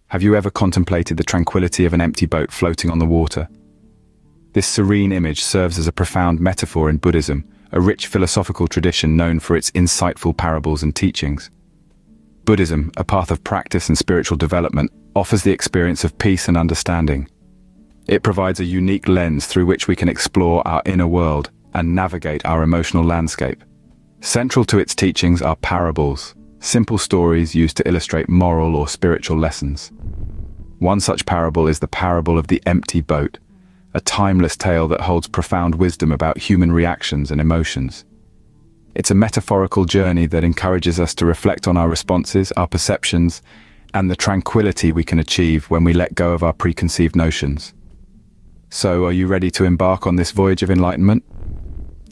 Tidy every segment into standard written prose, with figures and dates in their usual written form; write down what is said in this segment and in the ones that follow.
Have you ever contemplated the tranquility of an empty boat floating on the water? This serene image serves as a profound metaphor in Buddhism, a rich philosophical tradition known for its insightful parables and teachings. Buddhism, a path of practice and spiritual development, offers the experience of peace and understanding. It provides a unique lens through which we can explore our inner world and navigate our emotional landscape. Central to its teachings are parables, simple stories used to illustrate moral or spiritual lessons. One such parable is the parable of the empty boat, a timeless tale that holds profound wisdom about human reactions and emotions. It's a metaphorical journey that encourages us to reflect on our responses, our perceptions, and the tranquility we can achieve when we let go of our preconceived notions. So, are you ready to embark on this voyage of enlightenment?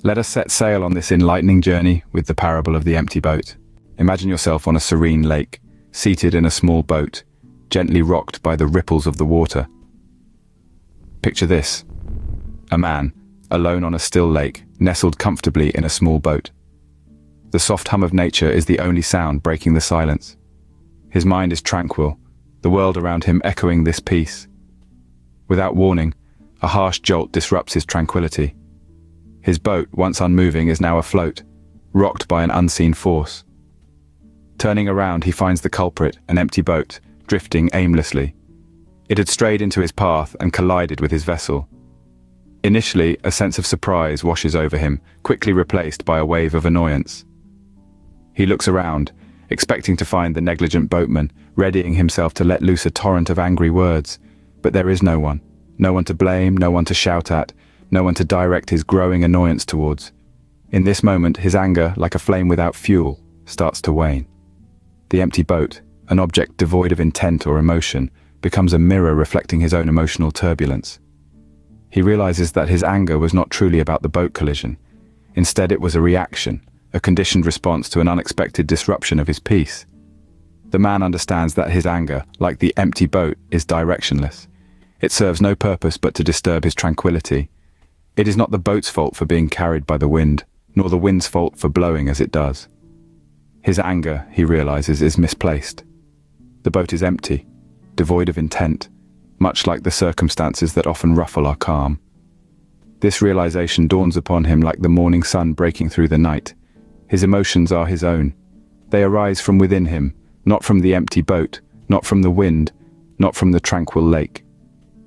Let us set sail on this enlightening journey with the parable of the empty boat. Imagine yourself on a serene lake, seated in a small boat, gently rocked by the ripples of the water. Picture this: a man, alone on a still lake, nestled comfortably in a small boat. The soft hum of nature is the only sound breaking the silence. His mind is tranquil, the world around him echoing this peace. Without warning, a harsh jolt disrupts his tranquility. His boat, once unmoving, is now afloat, rocked by an unseen force. Turning around, he finds the culprit, an empty boat, drifting aimlessly. It had strayed into his path and collided with his vessel. Initially, a sense of surprise washes over him, quickly replaced by a wave of annoyance. He looks around, expecting to find the negligent boatman, readying himself to let loose a torrent of angry words. But there is no one. No one to blame, no one to shout at, no one to direct his growing annoyance towards. In this moment, his anger, like a flame without fuel, starts to wane. The empty boat, an object devoid of intent or emotion, becomes a mirror reflecting his own emotional turbulence. He realizes that his anger was not truly about the boat collision. Instead, it was a reaction, a conditioned response to an unexpected disruption of his peace. The man understands that his anger, like the empty boat, is directionless. It serves no purpose but to disturb his tranquility. It is not the boat's fault for being carried by the wind, nor the wind's fault for blowing as it does. His anger, he realizes, is misplaced. The boat is empty, devoid of intent, much like the circumstances that often ruffle our calm. This realization dawns upon him like the morning sun breaking through the night. His emotions are his own. They arise from within him, not from the empty boat, not from the wind, not from the tranquil lake.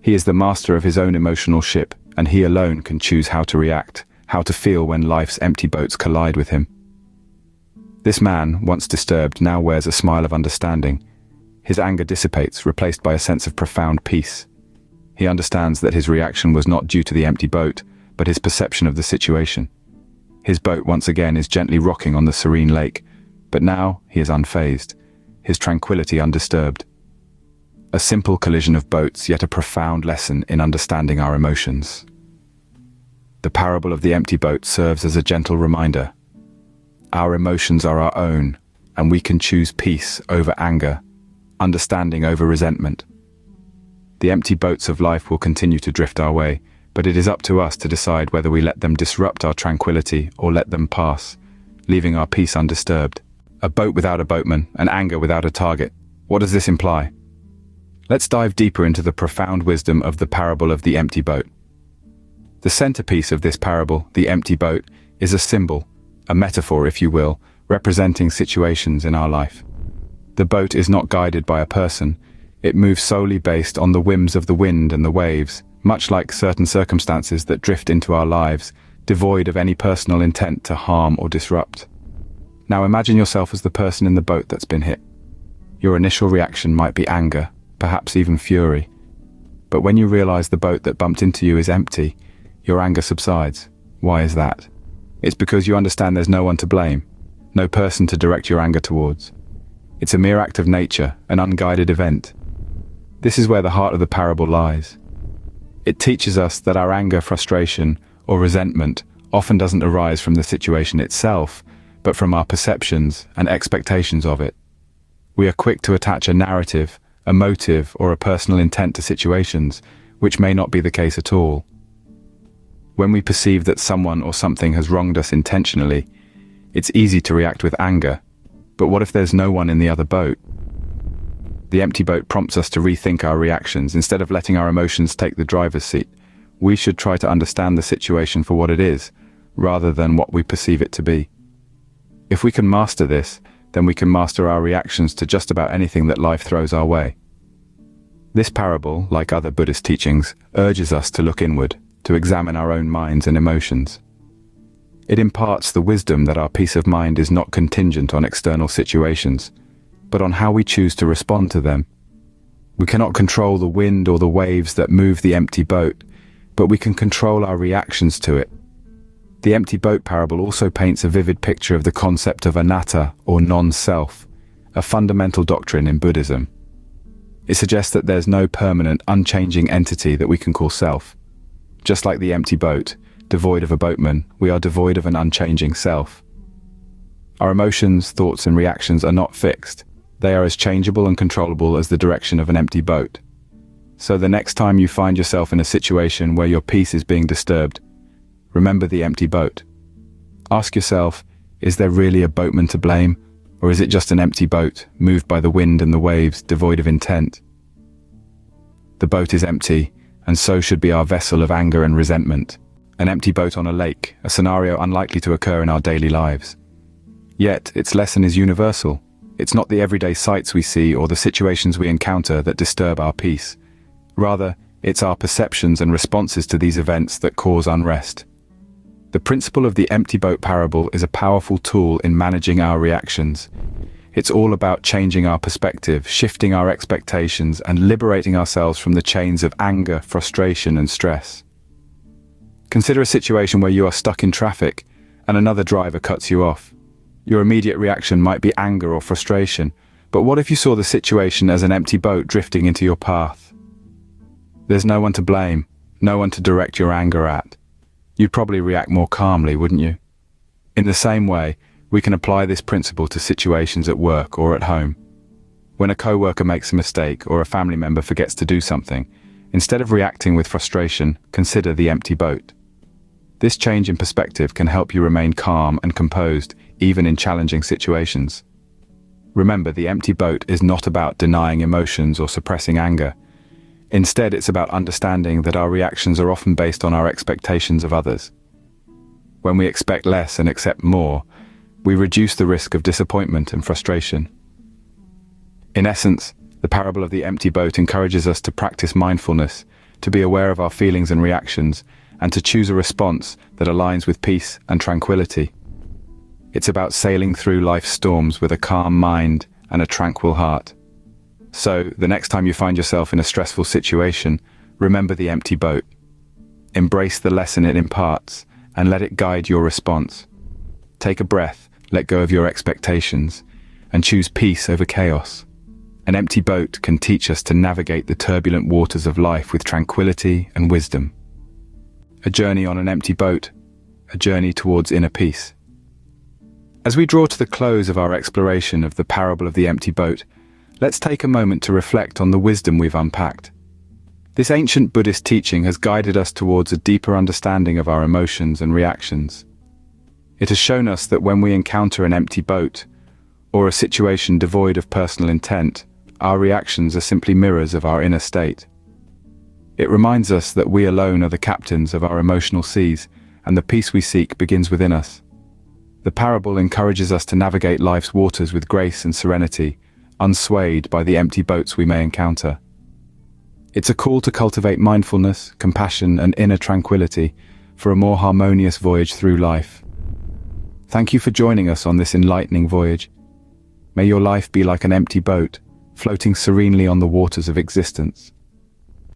He is the master of his own emotional ship, and he alone can choose how to react, how to feel when life's empty boats collide with him. This man, once disturbed, now wears a smile of understanding. His anger dissipates, replaced by a sense of profound peace. He understands that his reaction was not due to the empty boat, but his perception of the situation. His boat once again is gently rocking on the serene lake, but now he is unfazed, his tranquility undisturbed. A simple collision of boats, yet a profound lesson in understanding our emotions. The parable of the empty boat serves as a gentle reminder. Our emotions are our own, and we can choose peace over anger, understanding over resentment. The empty boats of life will continue to drift our way, but it is up to us to decide whether we let them disrupt our tranquility or let them pass, leaving our peace undisturbed. A boat without a boatman, and anger without a target. What does this imply? Let's dive deeper into the profound wisdom of the parable of the empty boat. The centerpiece of this parable, the empty boat, is a symbol, a metaphor if you will, representing situations in our life. The boat is not guided by a person. It moves solely based on the whims of the wind and the waves, much like certain circumstances that drift into our lives, devoid of any personal intent to harm or disrupt. Now imagine yourself as the person in the boat that's been hit. Your initial reaction might be anger, perhaps even fury. But when you realize the boat that bumped into you is empty, your anger subsides. Why is that? It's because you understand there's no one to blame, no person to direct your anger towards. It's a mere act of nature, an unguided event. This is where the heart of the parable lies. It teaches us that our anger, frustration, or resentment often doesn't arise from the situation itself, but from our perceptions and expectations of it. We are quick to attach a narrative, a motive, or a personal intent to situations, which may not be the case at all. When we perceive that someone or something has wronged us intentionally, it's easy to react with anger. But what if there's no one in the other boat? The empty boat prompts us to rethink our reactions. Instead of letting our emotions take the driver's seat, we should try to understand the situation for what it is, rather than what we perceive it to be. If we can master this, then we can master our reactions to just about anything that life throws our way. This parable, like other Buddhist teachings, urges us to look inward, to examine our own minds and emotions. It imparts the wisdom that our peace of mind is not contingent on external situations, but on how we choose to respond to them. We cannot control the wind or the waves that move the empty boat, but we can control our reactions to it. The empty boat parable also paints a vivid picture of the concept of anatta, or non-self, a fundamental doctrine in Buddhism. It suggests that there's no permanent, unchanging entity that we can call self. Just like the empty boat, devoid of a boatman, we are devoid of an unchanging self. Our emotions, thoughts, and reactions are not fixed. They are as changeable and controllable as the direction of an empty boat. So the next time you find yourself in a situation where your peace is being disturbed, remember the empty boat. Ask yourself, is there really a boatman to blame, or is it just an empty boat, moved by the wind and the waves, devoid of intent? The boat is empty, and so should be our vessel of anger and resentment. An empty boat on a lake, a scenario unlikely to occur in our daily lives. Yet, its lesson is universal. It's not the everyday sights we see or the situations we encounter that disturb our peace. Rather, it's our perceptions and responses to these events that cause unrest. The principle of the empty boat parable is a powerful tool in managing our reactions. It's all about changing our perspective, shifting our expectations, and liberating ourselves from the chains of anger, frustration, and stress. Consider a situation where you are stuck in traffic and another driver cuts you off. Your immediate reaction might be anger or frustration, but what if you saw the situation as an empty boat drifting into your path? There's no one to blame, no one to direct your anger at. You'd probably react more calmly, wouldn't you? In the same way, we can apply this principle to situations at work or at home. When a coworker makes a mistake or a family member forgets to do something, instead of reacting with frustration, consider the empty boat. This change in perspective can help you remain calm and composed, even in challenging situations. Remember, the empty boat is not about denying emotions or suppressing anger. Instead, it's about understanding that our reactions are often based on our expectations of others. When we expect less and accept more, we reduce the risk of disappointment and frustration. In essence, the parable of the empty boat encourages us to practice mindfulness, to be aware of our feelings and reactions, and to choose a response that aligns with peace and tranquility. It's about sailing through life's storms with a calm mind and a tranquil heart. So, the next time you find yourself in a stressful situation, remember the empty boat. Embrace the lesson it imparts, and let it guide your response. Take a breath, let go of your expectations, and choose peace over chaos. An empty boat can teach us to navigate the turbulent waters of life with tranquility and wisdom. A journey on an empty boat, a journey towards inner peace. As we draw to the close of our exploration of the parable of the empty boat, let's take a moment to reflect on the wisdom we've unpacked. This ancient Buddhist teaching has guided us towards a deeper understanding of our emotions and reactions. It has shown us that when we encounter an empty boat, or a situation devoid of personal intent, our reactions are simply mirrors of our inner state. It reminds us that we alone are the captains of our emotional seas, and the peace we seek begins within us. The parable encourages us to navigate life's waters with grace and serenity, unswayed by the empty boats we may encounter. It's a call to cultivate mindfulness, compassion, and inner tranquility for a more harmonious voyage through life. Thank you for joining us on this enlightening voyage. May your life be like an empty boat, floating serenely on the waters of existence.